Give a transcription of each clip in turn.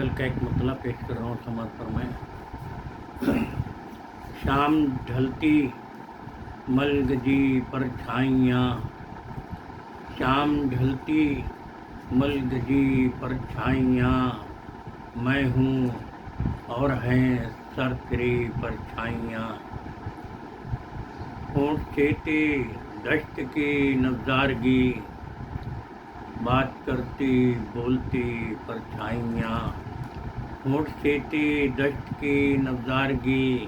غزل کا ایک مطلب پیش کر رہا ہوں، سماعت فرمائیں۔ شام ڈھلتی ملگجی پرچھائیاں، شام ڈھلتی ملگجی پرچھائیاں، میں ہوں اور ہیں سرفری پرچھائیاں، ہونٹ چیتے دشت کی نظارگی، بات کرتی بولتی پرچھائیاں، ہونٹ چیتے دشت کی نظارگی،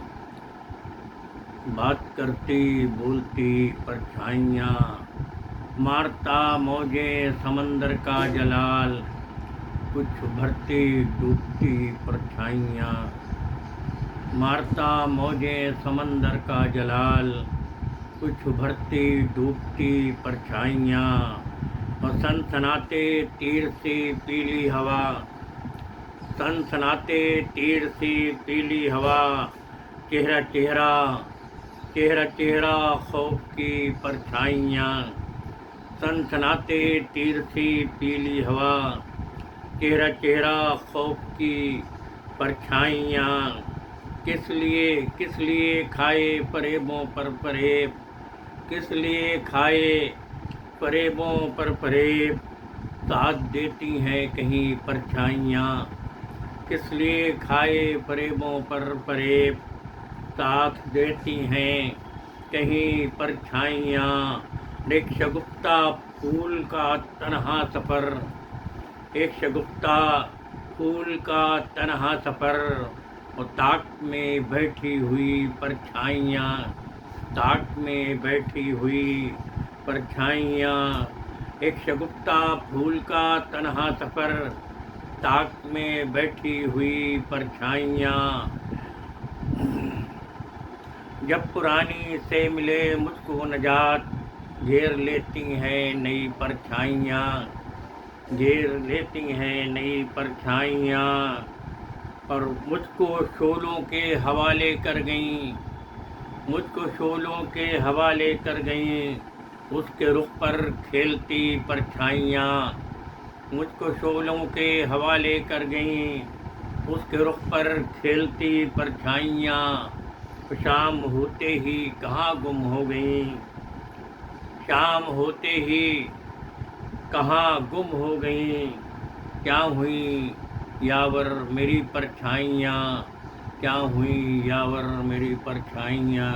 بات کرتی بولتی پرچھائیاں، مارتا موجیں سمندر کا جلال، کچھ بھرتی ڈوبتی پرچھائیاں، مارتا موجیں سمندر کا جلال، کچھ بھرتی ڈوبتی پرچھائیاں، اور سنسناتے تیر سی پیلی ہوا، سنسناتے تیر سی پیلی ہوا، چہرہ چہرہ چہرہ چہرہ خوف کی پرچھائیاں، سنسناتے تیر سی پیلی ہوا، چہرہ چہرہ خوف کی پرچھائیاں، کس لیے کھائے فریبوں پر فریب، کس لیے کھائے فریبوں پر فریب، ساتھ دیتی ہیں کہیں پرچھائیاں، کس لیے کھائے فریبوں پر فریب، ساتھ دیتی ہیں کہیں پرچھائیاں، ایک شگفتہ پھول کا تنہا سفر، ایک شگفتہ پھول کا تنہا سفر، اور طاق میں بیٹھی ہوئی پرچھائیاں، طاق میں بیٹھی ہوئی پرچھائیاں، ایک شگفتہ پھول کا تنہا سفر، طاق میں بیٹھی ہوئی پرچھائیاں، جب پرانی سے ملے مجھ کو نجات، گھیر لیتی ہیں نئی پرچھائیاں، گھیر لیتی ہیں نئی پرچھائیاں، اور مجھ کو شعلوں کے حوالے کر گئیں، مجھ کو شعلوں کے حوالے کر گئیں، اس کے رخ پر کھیلتی پرچھائیاں، مجھ کو شعلوں کے حوالے کر گئیں، اس کے رخ پر کھیلتی پرچھائیاں، شام ہوتے ہی کہاں گم ہو گئیں، شام ہوتے ہی کہاں گم ہو گئیں، کیا ہوئیں یاور میری پرچھائیاں، کیا ہوئیں یاور میری پرچھائیاں،